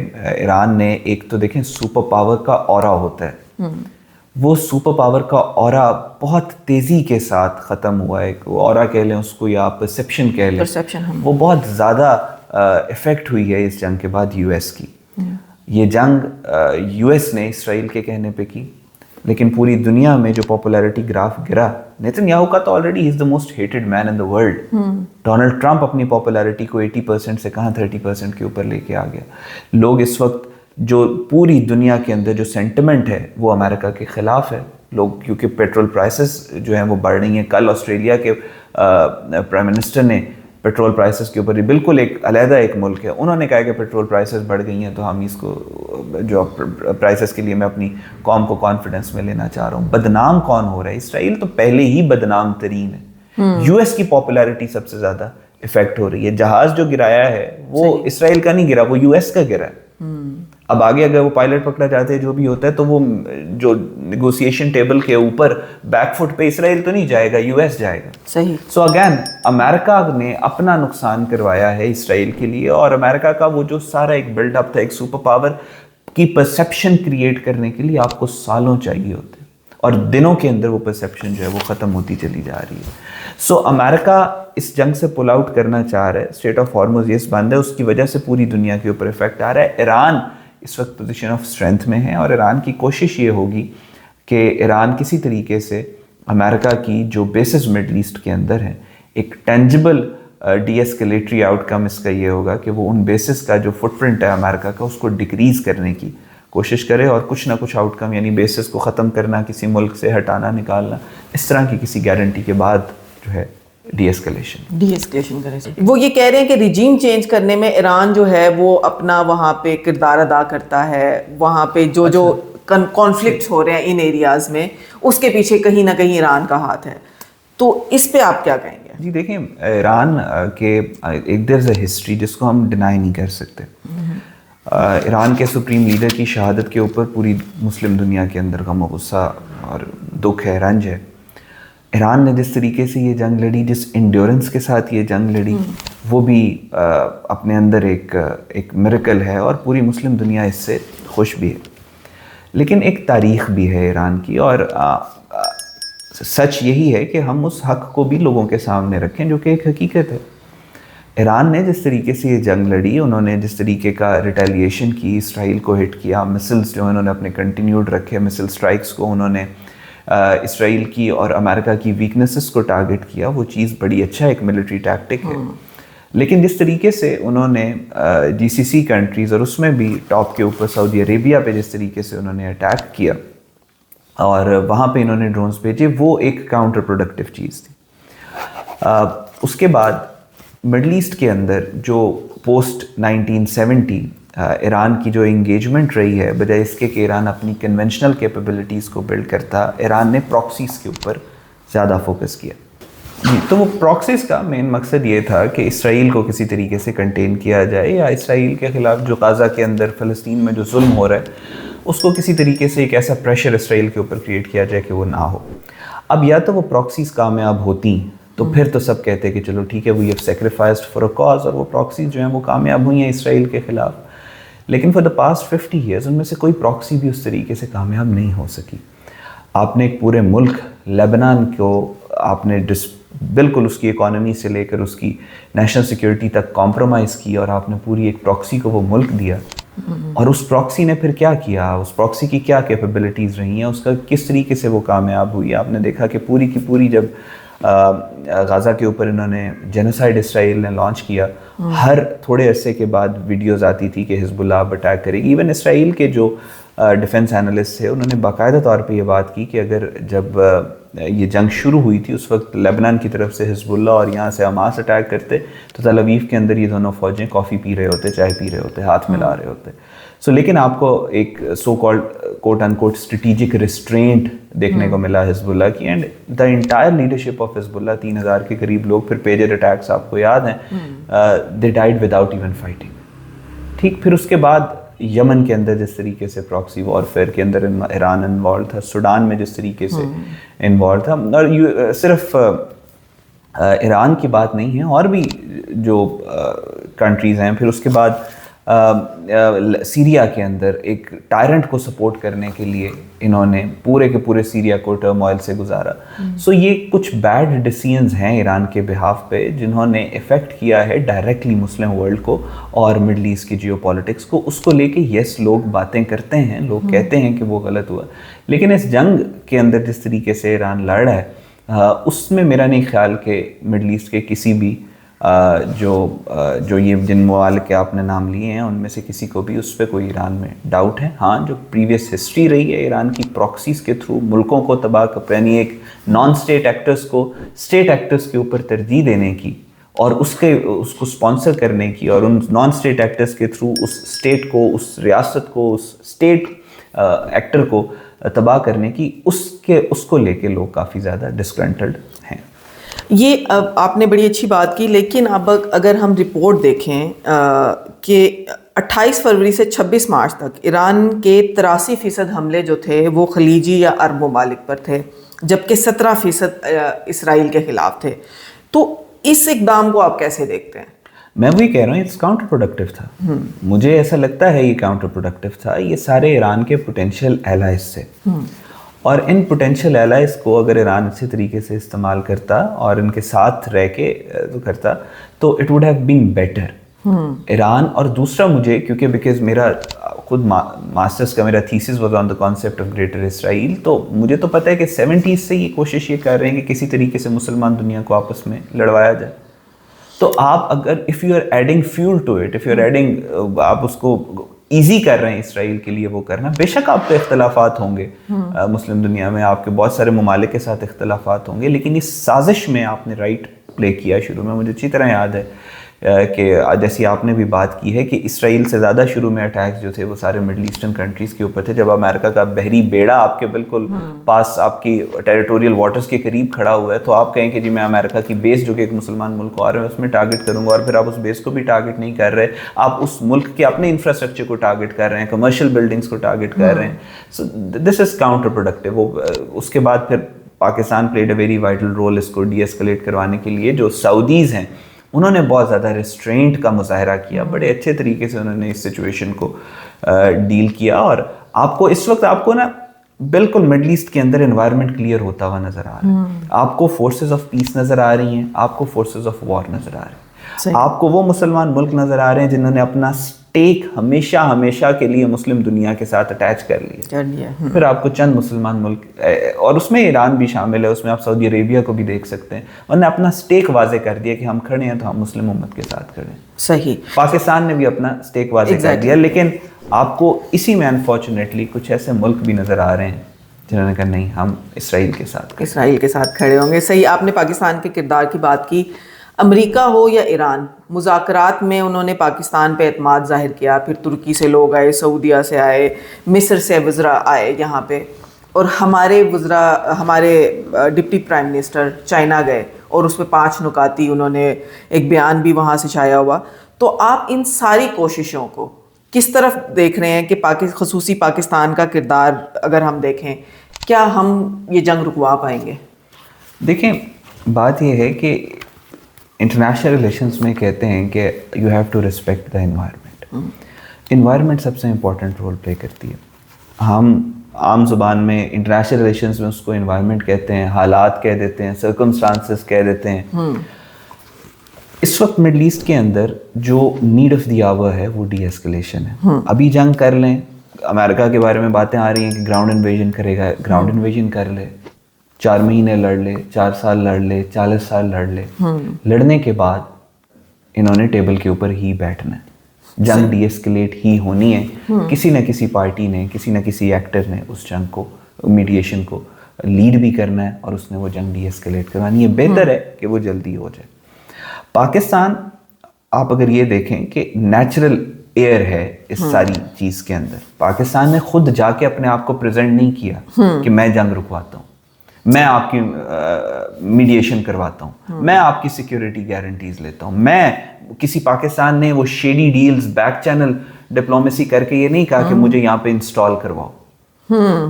ईरान ने एक तो देखें सुपर पावर का ऑरा होता है, वो सुपर पावर का ऑरा बहुत तेज़ी के साथ ख़त्म हुआ है। ऑरा कह लें उसको या परसेप्शन कह लें, वो बहुत ज़्यादा इफ़ेक्ट हुई है इस जंग के बाद यूएस की। ये जंग यूएस ने इसराइल के कहने पे की, लेकिन पूरी दुनिया में जो पॉपुलैरिटी ग्राफ गिरा, नेतन्याहू का तो already is the most hated man in the world. Donald Trump अपनी पॉपुलैरिटी को 80% से कहाँ 30% के ऊपर लेके आ गया। लोग इस वक्त जो पूरी दुनिया के अंदर जो सेंटिमेंट है वो अमेरिका के ख़िलाफ़ है। लोग क्योंकि पेट्रोल प्राइसेस जो हैं वो बढ़ रही हैं। कल ऑस्ट्रेलिया के प्राइम मिनिस्टर ने पेट्रोल प्राइसेस के ऊपर, बिल्कुल एक अलहदा एक मुल्क है, उन्होंने कहा कि पेट्रोल प्राइसेस बढ़ गई हैं तो हम इसको जो प्राइसेस के लिए मैं अपनी कौम को कॉन्फिडेंस में लेना चाह रहा हूँ। बदनाम कौन हो रहा है? इसराइल तो पहले ही बदनाम तरीन है। यूएस की पॉपुलैरिटी सबसे ज़्यादा इफेक्ट हो रही है। जहाज़ जो गिराया है वो इसराइल का नहीं गिरा, वो यूएस का गिरा है। अब आगे अगर वो पायलट पकड़ा जाते हैं, जो भी होता है, तो वो जो नेगोशिएशन टेबल के ऊपर बैकफुट पे इसराइल तो नहीं जाएगा, यूएस जाएगा। सही। सो अगेन अमेरिका ने अपना नुकसान करवाया है इसराइल के लिए, और अमेरिका का वो जो सारा एक बिल्डअप था, एक सुपर पावर की परसेप्शन क्रिएट करने के लिए आपको सालों चाहिए होते, और दिनों के अंदर वो परसेप्शन जो है वो ख़त्म होती चली जा रही है। सो अमेरिका इस जंग से पुल आउट करना चाह रहा है। स्टेट ऑफ हॉर्मुज़ ये बंद है, उसकी वजह से पूरी दुनिया के ऊपर इफेक्ट आ रहा है। ईरान इस वक्त पोजीशन ऑफ स्ट्रेंथ में है, और ईरान की कोशिश ये होगी कि ईरान किसी तरीके से अमेरिका की जो बेसिस मिडल ईस्ट के अंदर हैं, एक टेंजिबल डीएस्केलेटरी आउटकम इसका ये होगा कि वो उन बेसिस का जो फुटप्रिंट है अमेरिका का, उसको डिक्रीज़ करने की कोशिश करे, और कुछ ना कुछ आउटकम यानी बेसिस को ख़त्म करना, किसी मुल्क से हटाना, निकालना, इस तरह की किसी गारंटी के बाद जो है डीएस्केलेशन करें। वो ये कह रहे हैं कि रिजीम चेंज करने में ईरान जो है वो अपना वहाँ पे किरदार अदा करता है। वहाँ पे जो जो कॉन्फ्लिक्ट्स हो रहे हैं इन एरियाज़ में, उसके पीछे कहीं ना कहीं ईरान का हाथ है। तो इस पे आप क्या कहेंगे? जी देखिए, ईरान के एक देयर इज़ अ हिस्ट्री जिसको हम डिनाई नहीं कर सकते। ईरान के सुप्रीम लीडर की शहादत के ऊपर पूरी मुस्लिम दुनिया के अंदर गम और गुस्सा और दुख है, रंज है। ईरान ने जिस तरीके से ये जंग लड़ी, जिस इंड्योरेंस के साथ ये जंग लड़ी, वो भी अपने अंदर एक मिरेकल है, और पूरी मुस्लिम दुनिया इससे खुश भी है। लेकिन एक तारीख़ भी है ईरान की, और सच यही है कि हम उस हक़ को भी लोगों के सामने रखें जो कि एक हकीकत है। ईरान ने जिस तरीके से ये जंग लड़ी, उन्होंने जिस तरीके का रिटेलिएशन की, इसराइल को हिट किया, मिसाइल्स जो उन्होंने अपने कंटिन्यूड रखे, मिसाइल स्ट्राइक्स को उन्होंने इसराइल की और अमेरिका की वीकनेसेस को टारगेट किया, वो चीज़ बड़ी अच्छा एक मिलिट्री टैक्टिक है। लेकिन जिस तरीके से उन्होंने जीसीसी कंट्रीज़ और उसमें भी टॉप के ऊपर सऊदी अरेबिया पे जिस तरीके से उन्होंने अटैक किया और वहाँ पे इन्होंने ड्रोन्स भेजे, वो एक काउंटर प्रोडक्टिव चीज़ थी। उसके बाद मिडल ईस्ट के अंदर जो पोस्ट 1970 ईरान की जो इंगेजमेंट रही है, बजाय इसके कि ईरान अपनी कन्वेंशनल कैपेबिलिटीज़ को बिल्ड करता, ईरान ने प्रॉक्सीज़ के ऊपर ज़्यादा फोकस किया। तो वो प्रॉक्सीज़ का मेन मकसद ये था कि इसराइल को किसी तरीके से कंटेन किया जाए, या इसराइल के ख़िलाफ़ जो गाज़ा के अंदर फ़लस्तीन में जो जुल्म हो रहा है उसको किसी तरीके से एक ऐसा प्रेशर इसराइल के ऊपर क्रिएट किया जाए कि वो ना हो। अब या तो वो प्रॉक्सीज़ कामयाब होती तो फिर तो सब कहते कि चलो ठीक है, we have sacrificed for a cause, और वो प्रॉक्सीज़ जो हैं वो कामयाब हुई हैं इसराइल के ख़िलाफ़। लेकिन फॉर द पास्ट 50 ईयर्स उनमें से कोई प्रॉक्सी भी उस तरीके से कामयाब नहीं हो सकी। आपने एक पूरे मुल्क लेबनान को आपने बिल्कुल उसकी इकॉनमी से लेकर उसकी नेशनल सिक्योरिटी तक कॉम्प्रोमाइज़ किया, और आपने पूरी एक प्रॉक्सी को वो मुल्क दिया। और उस प्रॉक्सी ने फिर क्या किया, उस प्रॉक्सी की क्या कैपेबिलिटीज़ रही हैं, उसका किस तरीके से वो कामयाब हुई। आपने देखा कि पूरी की पूरी जब गाज़ा के ऊपर इन्होंने जेनोसाइड इसराइल ने लॉन्च किया, हर थोड़े अरसे के बाद वीडियोज़ आती थी कि हिजबुल्लाह अब अटैक करेगी। इवन इसराइल के जो डिफेंस एनालिस्ट थे उन्होंने बाकायदा तौर पे ये बात की कि अगर जब ये जंग शुरू हुई थी उस वक्त लेबनान की तरफ से हिजबुल्लाह और यहाँ से हमास अटैक करते तो तल अवीव के अंदर ये दोनों फ़ौजें कॉफ़ी पी रहे होते, चाय पी रहे होते, हाथ मिला रहे होते। सो लेकिन आपको एक so called quote unquote strategic restraint देखने को मिला हिजबुल्लाह की, and the entire leadership of Hezbollah 3000 के करीब लोग, फिर पेजर अटैक्स आपको याद हैं, they died without even fighting. ठीक, फिर उसके बाद यमन के अंदर जिस तरीके से प्रॉक्सी वॉरफेयर के अंदर ईरान इन्वॉल्व था, सूडान में जिस तरीके से इन्वॉल्व था, और सिर्फ ईरान की बात नहीं है, और भी जो कंट्रीज़ हैं। फिर उसके बाद सीरिया के अंदर एक टायरेंट को सपोर्ट करने के लिए इन्होंने पूरे के पूरे सीरिया को टर्मोइल से गुजारा। सो ये कुछ बैड डिसीजंस हैं ईरान के बिहाफ पे जिन्होंने इफ़ेक्ट किया है डायरेक्टली मुस्लिम वर्ल्ड को और मिडल ईस्ट की जियोपॉलिटिक्स को। उसको लेके यस लोग बातें करते हैं, लोग कहते हैं कि वो गलत हुआ, लेकिन इस जंग के अंदर जिस तरीके से ईरान लड़ रहा है उसमें मेरा नहीं ख्याल कि मिडल ईस्ट के किसी भी जो ये जिन ममालिक के आपने नाम लिए हैं उनमें से किसी को भी उस पर कोई ईरान में डाउट है। हाँ, जो प्रीवियस हिस्ट्री रही है ईरान की प्रॉक्सीज़ के थ्रू मुल्कों को तबाह कर, यानी एक नॉन स्टेट एक्टर्स को स्टेट एक्टर्स के ऊपर तरजीह देने की और उसको स्पॉन्सर करने की और उन नॉन स्टेट एक्टर्स के थ्रू उस स्टेट को, उस रियासत को, उस स्टेट एक्टर को तबाह करने की, उसको लेके लोग काफ़ी ज़्यादा डिस्ग्रंटल्ड हैं। ये अब आपने बड़ी अच्छी बात की, लेकिन अब अगर हम रिपोर्ट देखें कि 28 फरवरी से 26 मार्च तक ईरान के 83% हमले जो थे वो खलीजी या अरब ममालिक पर थे, जबकि 17% इसराइल के ख़िलाफ़ थे। तो इस इक़दाम को आप कैसे देखते हैं? मैं वही कह रहा हूँ, इट्स काउंटर प्रोडक्टिव था। मुझे ऐसा लगता है ये काउंटर प्रोडक्टिव था। ये सारे ईरान के पोटेंशियल एलाइज थे और इन पोटेंशियल एलाइज को अगर ईरान अच्छे तरीके से इस्तेमाल करता और इनके साथ रह के करता तो it would have been better Iran. और दूसरा मुझे, क्योंकि बिकॉज मेरा खुद मास्टर्स का मेरा thesis was on the concept of greater Israel, तो मुझे तो पता है कि 70s से ये कोशिश ये कर रहे हैं कि किसी तरीके से मुसलमान दुनिया को आपस में लड़वाया जाए। तो आप अगर if you are adding fuel to it, if you are adding, आप उसको ईजी कर रहे हैं इसराइल के लिए वो करना। बेशक आप पे इख्तलाफात होंगे, मुस्लिम दुनिया में आपके बहुत सारे ममालिक के साथ इख्तलाफात होंगे, लेकिन इस साजिश में आपने राइट प्ले किया शुरू में। मुझे अच्छी तरह याद है कि जैसी आपने भी बात की है कि इसराइल से ज़्यादा शुरू में अटैक्स जो थे वो सारे मिडल ईस्टर्न कंट्रीज़ के ऊपर थे। जब अमेरिका का बहरी बेड़ा आपके बिल्कुल पास, आपकी टेरिटोरियल वाटर्स के करीब खड़ा हुआ है, तो आप कहें कि जी मैं अमेरिका की बेस जो कि एक मुसलमान मुल्क आ रहे हैं उसमें टारगेट करूँगा, और फिर आप उस बेस को भी टारगेट नहीं कर रहे, आप उस मुल्क के अपने इंफ्रास्ट्रक्चर को टारगेट कर रहे हैं, कमर्शियल बिल्डिंग्स को टारगेट कर रहे हैं। So this is counter productive. उसके बाद फिर Pakistan played a very vital role इसको डी एस्केलेट करवाने के लिए। जो सऊदीज़ हैं उन्होंने बहुत ज़्यादा रिस्ट्रेंट का मुजाहरा किया, बड़े अच्छे तरीके से उन्होंने इस सिचुएशन को डील किया। और आपको इस वक्त आपको ना बिल्कुल मिडल ईस्ट के अंदर एनवायरनमेंट क्लियर होता हुआ नज़र आ रहा है। आपको फोर्सेस ऑफ पीस नज़र आ रही हैं, आपको फोर्सेस ऑफ वॉर नज़र आ रहे हैं, आपको वो मुसलमान मुल्क नज़र आ रहे हैं जिन्होंने अपना स्टेक हमेशा के लिए मुस्लिम दुनिया के साथ अटैच कर लिया। फिर आपको चंद मुसलमान मुल्क, और उसमें ईरान भी शामिल है, उसमें आप सऊदी अरेबिया को भी देख सकते हैं, उन्होंने अपना स्टेक वाजे कर दिया कि हम खड़े हैं तो हम मुस्लिम उम्मत के साथ खड़े हैं। सही। पाकिस्तान ने भी अपना स्टेक वाजे कर दिया, लेकिन आपको इसी में अनफॉर्चुनेटली कुछ ऐसे मुल्क भी नज़र आ रहे हैं जिन्होंने कहा नहीं, हम इसराइल के साथ खड़े होंगे। सही, आपने पाकिस्तान के किरदार की बात की। अमेरिका हो या ईरान, मुज़ाकरात में उन्होंने पाकिस्तान पे एतमाद ज़ाहिर किया। फिर तुर्की से लोग आए, सऊदीया से आए, मिस्र से वज़रा आए यहाँ पे, और हमारे डिप्टी प्राइम मिनिस्टर चाइना गए और उस पर 5 नुकाती उन्होंने एक बयान भी वहाँ से छाया हुआ। तो आप इन सारी कोशिशों को किस तरफ देख रहे हैं कि ख़ुसूसी पाकिस्तान का किरदार अगर हम देखें, क्या हम ये जंग रुकवा पाएंगे? देखें, बात यह है कि इंटरनेशनल रिलेशंस में कहते हैं कि you have to respect the environment. Environment सबसे इम्पोर्टेंट रोल प्ले करती है। हम आम ज़ुबान में इंटरनेशनल रिलेशंस में उसको एनवायरनमेंट कहते हैं, हालात कह देते हैं, सर्कमस्टांसेस कह देते हैं। इस वक्त मिडल ईस्ट के अंदर जो नीड ऑफ द आवर है वो डी एस्केलेशन है। अभी जंग कर लें, अमेरिका के बारे में बातें आ रही हैं कि ग्राउंड इन्वेजन करेगा, ग्राउंड इन्वेजन कर ले, 4 महीने लड़ ले, 4 साल लड़ ले, 40 साल लड़ ले, लड़ने के बाद इन्होंने टेबल के ऊपर ही बैठना है, जंग डी एस्केलेट ही होनी है। किसी न किसी पार्टी ने, किसी न किसी एक्टर ने उस जंग को, मीडिएशन को लीड भी करना है और उसने वो जंग डी एस्केलेट करवानी है। बेहतर है कि वो जल्दी हो जाए। पाकिस्तान, आप अगर ये देखें कि नेचुरल एयर है इस सारी चीज़ के अंदर, पाकिस्तान ने खुद जाके अपने आप को प्रेजेंट नहीं किया कि मैं जंग रुकवाता हूँ, मैं आपकी मीडिएशन करवाता हूँ, मैं आपकी सिक्योरिटी गारंटीज लेता हूँ। मैं किसी, पाकिस्तान ने वो shady deals, back channel diplomacy करके ये नहीं कहा कि मुझे यहाँ पे इंस्टॉल करवाओ।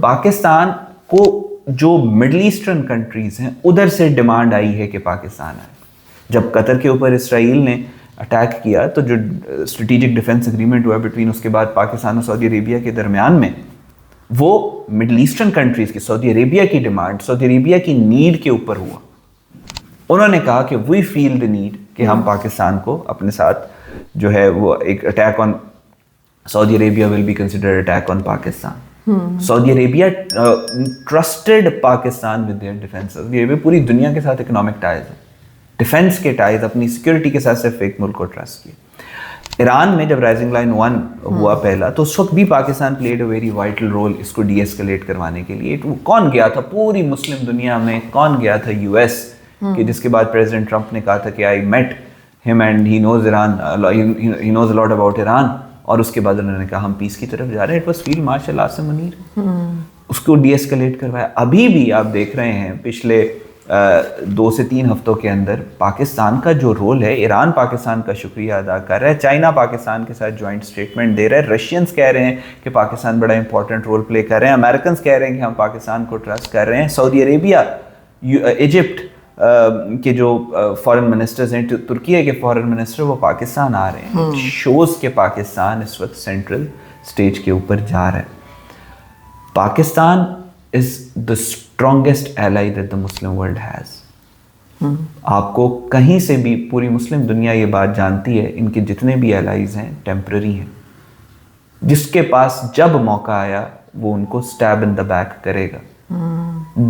पाकिस्तान को जो मिडल ईस्टर्न कंट्रीज हैं उधर से डिमांड आई है कि पाकिस्तान आए। जब कतर के ऊपर इसराइल ने अटैक किया, तो जो स्ट्रेटेजिक डिफेंस एग्रीमेंट हुआ बिटवीन उसके बाद पाकिस्तान और सऊदी अरेबिया के दरमियान में, वो मिडल ईस्टर्न कंट्रीज़ की, सऊदी अरेबिया की डिमांड, सऊदी अरेबिया की नीड के ऊपर हुआ। उन्होंने कहा कि वी फील द नीड कि हम पाकिस्तान को अपने साथ जो है वो एक attack on Saudi Arabia will be considered attack on Pakistan. Saudi Arabia trusted Pakistan with their defence. Saudi Arabia पूरी दुनिया के साथ इकोनॉमिक टाइज है, डिफेंस के टाइज, अपनी सिक्योरिटी के साथ सिर्फ एक मुल्क को ट्रस्ट किया। ईरान में जब राइजिंग लाइन 1 हुआ पहला, तो उस वक्त भी Pakistan played a very vital role इसको डीएस्केलेट करवाने के लिए। कौन गया था पूरी मुस्लिम दुनिया में, कौन गया था? यूएस, कि जिसके बाद प्रेसिडेंट ट्रंप ने कहा था कि I met him and he knows Iran, he knows a lot about Iran, और उसके बाद उन्होंने कहा हम पीस की तरफ जा रहे हैं। It was field marshal Asim Munir, उसको डीएस्केलेट करवाया। अभी भी आप देख रहे हैं पिछले 2 से 3 हफ्तों के अंदर पाकिस्तान का जो रोल है, ईरान पाकिस्तान का शुक्रिया अदा कर रहा है, चाइना पाकिस्तान के साथ जॉइंट स्टेटमेंट दे रहा है, रशियंस कह रहे हैं कि पाकिस्तान बड़ा इंपॉर्टेंट रोल प्ले कर रहे हैं, अमेरिकन कह रहे हैं कि हम पाकिस्तान को ट्रस्ट कर रहे हैं, सऊदी अरेबिया, इजिप्ट के जो फॉरेन मिनिस्टर्स हैं, तुर्की के फॉरेन मिनिस्टर, वो पाकिस्तान आ रहे हैं। शोज के पाकिस्तान इस वक्त सेंट्रल स्टेज के ऊपर जा रहा है। Pakistan is the strongest ally that the Muslim world has. आपको कहीं से भी, पूरी मुस्लिम दुनिया ये बात जानती है, इनके जितने भी एलाइज हैं टेम्पररी हैं। जिसके पास जब मौका आया वो उनको स्टैब इन द बैक करेगा।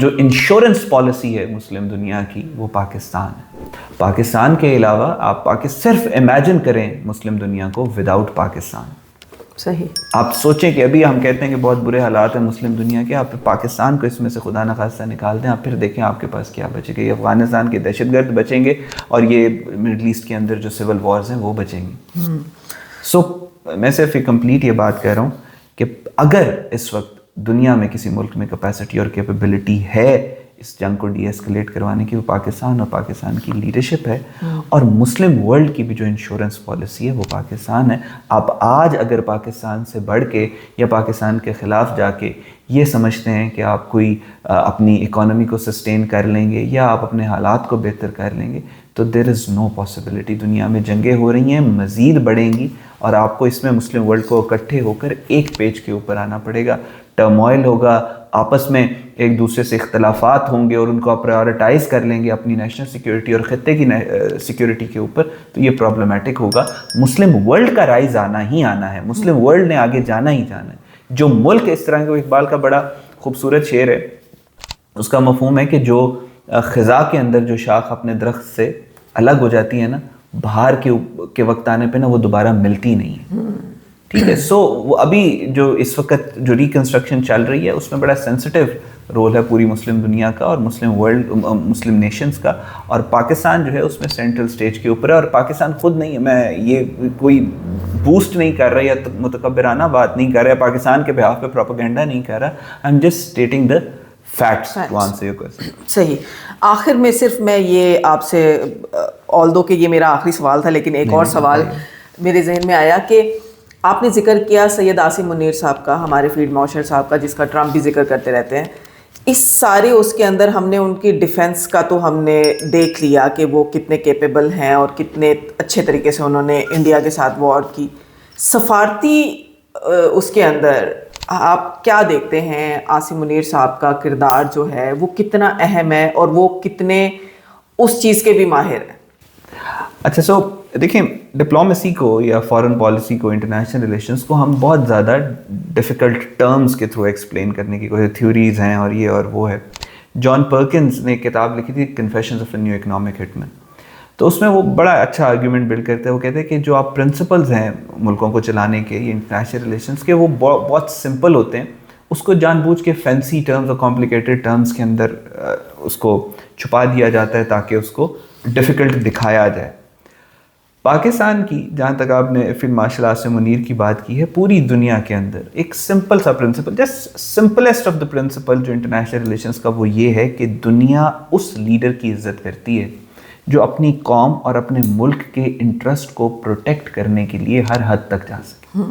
जो इंश्योरेंस पॉलिसी है मुस्लिम दुनिया की, वो पाकिस्तान है। पाकिस्तान के अलावा आप सिर्फ इमेजिन करें मुस्लिम दुनिया को विदाउट पाकिस्तान। सही। आप सोचें कि अभी हम कहते हैं कि बहुत बुरे हालात हैं मुस्लिम दुनिया के, आप पाकिस्तान को इसमें से खुदा न खास्ता निकाल दें, आप फिर देखें आपके पास क्या बचेगा। ये अफगानिस्तान के दहशतगर्द बचेंगे और ये मिडल ईस्ट के अंदर जो सिविल वॉर्स हैं वो बचेंगे। सो मैं सिर्फ एक कंप्लीट ये बात कह रहा हूँ कि अगर इस वक्त दुनिया में किसी मुल्क में कैपेसिटी और कैपेबिलिटी है इस जंग को डीएस्केलेट करवाने की, वो पाकिस्तान और पाकिस्तान की लीडरशिप है। और मुस्लिम वर्ल्ड की भी जो इंश्योरेंस पॉलिसी है वो पाकिस्तान है। आप आज अगर पाकिस्तान से बढ़ के या पाकिस्तान के ख़िलाफ़ जाके ये समझते हैं कि आप कोई अपनी इकोनॉमी को सस्टेन कर लेंगे या आप अपने हालात को बेहतर कर लेंगे, तो देयर इज़ नो पॉसिबिलिटी। दुनिया में जंगें हो रही हैं, मज़ीद बढ़ेंगी, और आपको इसमें मुस्लिम वर्ल्ड को इकट्ठे होकर एक पेज के ऊपर आना पड़ेगा। टर्मोइल होगा, आपस में एक दूसरे से इख्तलाफात होंगे और उनको आप प्रायोरिटाइज़ कर लेंगे अपनी नेशनल सिक्योरिटी और ख़त्ते की सिक्योरिटी के ऊपर, तो ये प्रॉब्लमेटिक होगा। मुस्लिम वर्ल्ड का राइज आना ही आना है, मुस्लिम वर्ल्ड ने आगे जाना ही जाना है। जो मुल्क इस तरह के, इकबाल का बड़ा खूबसूरत शेर है, उसका मफहूम है कि जो ख़ज़ा के अंदर जो शाख अपने दरख्त से अलग हो जाती है ना, बाहर के वक्त आने पे ना वो दोबारा मिलती नहीं है। ठीक है। सो वो अभी जो इस वक्त जो रिकंस्ट्रक्शन चल रही है उसमें बड़ा सेंसिटिव रोल है पूरी मुस्लिम दुनिया का और मुस्लिम वर्ल्ड, मुस्लिम नेशंस का, और पाकिस्तान जो है उसमें सेंट्रल स्टेज के ऊपर है। और पाकिस्तान खुद नहीं है, मैं ये कोई बूस्ट नहीं कर रहा या मुतकब्बिराना बात नहीं कर रहा, पाकिस्तान के बिहाफ पे प्रोपेगेंडा नहीं कर रहा, I am just stating the facts to answer your question. सही। आखिर में सिर्फ मैं ये आपसे, ऑल्दो कि ये मेरा आखिरी सवाल था, लेकिन एक और सवाल मेरे जहन में आया कि आपने जिक्र किया सैयद आसिम मुनीर साहब का, हमारे फील्ड मार्शल साहब का, जिसका ट्रम्प भी जिक्र करते रहते हैं। इस सारे उसके अंदर हमने उनकी डिफेंस का तो हमने देख लिया कि वो कितने कैपेबल हैं और कितने अच्छे तरीके से उन्होंने इंडिया के साथ वॉर की। सफारती उसके अंदर आप क्या देखते हैं? आसिम मुनीर साहब का किरदार जो है वो कितना अहम है और वो कितने उस चीज़ के भी माहिर हैं? अच्छा, सो देखें, डिप्लोमेसी को या फॉरेन पॉलिसी को, इंटरनेशनल रिलेशंस को हम बहुत ज़्यादा डिफ़िकल्ट टर्म्स के थ्रू एक्सप्लेन करने की कोई थ्योरीज़ हैं और ये और वो है। जॉन पर्किंस ने एक किताब लिखी थी, confessions of a new economic hitman, तो उसमें वो बड़ा अच्छा आर्ग्यूमेंट बिल्ड करते हैं। वो कहते हैं कि जो आप प्रिंसिपल्स हैं मुल्कों को चलाने के, ये इंटरनेशनल रिलेशंस के, वो बहुत सिंपल होते हैं। उसको जानबूझ के फैंसी टर्म्स और कॉम्प्लिकेटेड टर्म्स के अंदर उसको छुपा दिया जाता है ताकि उसको डिफ़िकल्ट दिखाया जाए। पाकिस्तान की, जहाँ तक आपने फील्ड मार्शल आसिम मुनीर की बात की है, पूरी दुनिया के अंदर एक सिंपल सा principle, just simplest of the principle जो इंटरनेशनल रिलेशंस का, वो ये है कि दुनिया उस लीडर की इज्जत करती है जो अपनी कौम और अपने मुल्क के इंटरेस्ट को प्रोटेक्ट करने के लिए हर हद तक जा सके।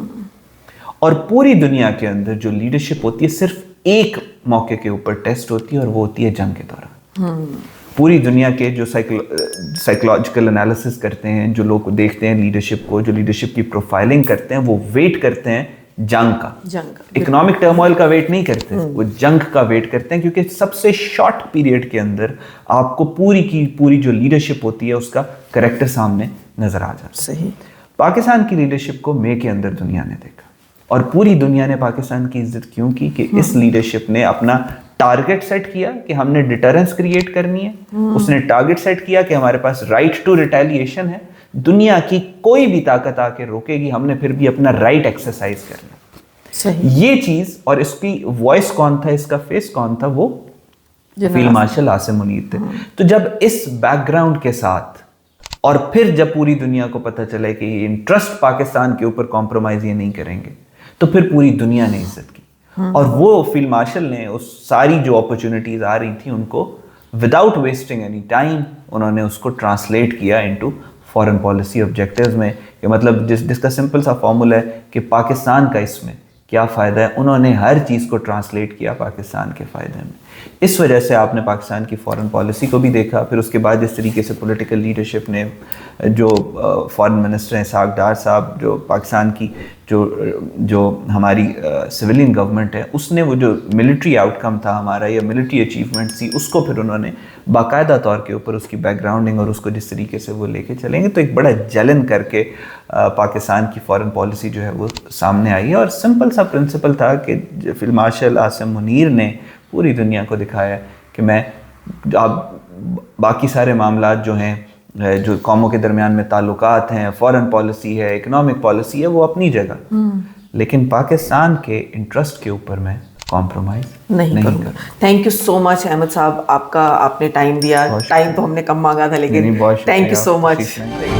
और पूरी दुनिया के अंदर जो लीडरशिप होती है सिर्फ एक मौके के ऊपर टेस्ट होती है और वो होती है जंग के दौरान। पूरी दुनिया के जो साइकोलॉजिकल एनालिसिस करते हैं, जो लोग देखते हैं लीडरशिप को, जो लीडरशिप की प्रोफाइलिंग करते हैं, वो वेट करते हैं जंग का। इकोनॉमिक टर्मोइल का वेट नहीं करते, वो जंग का वेट करते हैं, क्योंकि सबसे शॉर्ट पीरियड के अंदर आपको पूरी की पूरी जो लीडरशिप होती है उसका करेक्टर सामने नजर आ जाता है। सही। पाकिस्तान की लीडरशिप को मई के अंदर दुनिया ने देखा, और पूरी दुनिया ने पाकिस्तान की इज्जत क्यों की कि इस लीडरशिप ने अपना टारगेट सेट किया कि हमने डिटरेंस क्रिएट करनी है। उसने टारगेट सेट किया कि हमारे पास राइट टू रिटेलिएशन है, दुनिया की कोई भी ताकत आके रोकेगी, हमने फिर भी अपना राइट एक्सरसाइज करना। सही। ये चीज, और इसकी वॉइस कौन था, इसका फेस कौन था, वो फील्ड मार्शल आसिम मुनीर थे। तो जब इस बैकग्राउंड के साथ, और फिर जब पूरी दुनिया को पता चले कि इंटरेस्ट पाकिस्तान के ऊपर कॉम्प्रोमाइज ये नहीं करेंगे, तो फिर पूरी दुनिया ने इज्जत की। और वो फील्ड मार्शल ने उस सारी जो अपॉर्चुनिटीज आ रही थी उनको विदाउट वेस्टिंग एनी टाइम उन्होंने उसको ट्रांसलेट किया इनटू फॉरेन पॉलिसी ऑब्जेक्टिव्स में। कि मतलब जिसका सिंपल सा फॉर्मूला है कि पाकिस्तान का इसमें क्या फ़ायदा है, उन्होंने हर चीज़ को ट्रांसलेट किया पाकिस्तान के फ़ायदे में। इस वजह से आपने पाकिस्तान की फॉरेन पॉलिसी को भी देखा। फिर उसके बाद जिस तरीके से पॉलिटिकल लीडरशिप ने, जो फॉरेन मिनिस्टर हैं इसहाक डार साहब, जो पाकिस्तान की जो हमारी सिविलियन गवर्नमेंट है, उसने वो जो मिलिट्री आउटकम था हमारा या मिलिट्री अचीवमेंट थी, उसको फिर उन्होंने बाकायदा तौर के ऊपर उसकी बैकग्राउंडिंग और उसको जिस तरीके से वो लेके चलेंगे, तो एक बड़ा जलन करके पाकिस्तान की फॉरेन पॉलिसी जो है वो सामने आई है। और सिंपल सा प्रिंसिपल था कि फील्ड मार्शल आसिम मुनीर ने पूरी दुनिया को दिखाया कि मैं बाकी सारे मामलात जो हैं, जो कौमों के दरमियान में ताल्लुकात हैं, फॉरेन पॉलिसी है, इकोनॉमिक पॉलिसी है, वो अपनी जगह, लेकिन पाकिस्तान के इंटरेस्ट के ऊपर मैं कॉम्प्रोमाइज नहीं करूँगा। Thank you so much Ahmad साहब, आपने टाइम दिया। टाइम तो हमने कम मांगा था, लेकिन थैंक यू सो मच।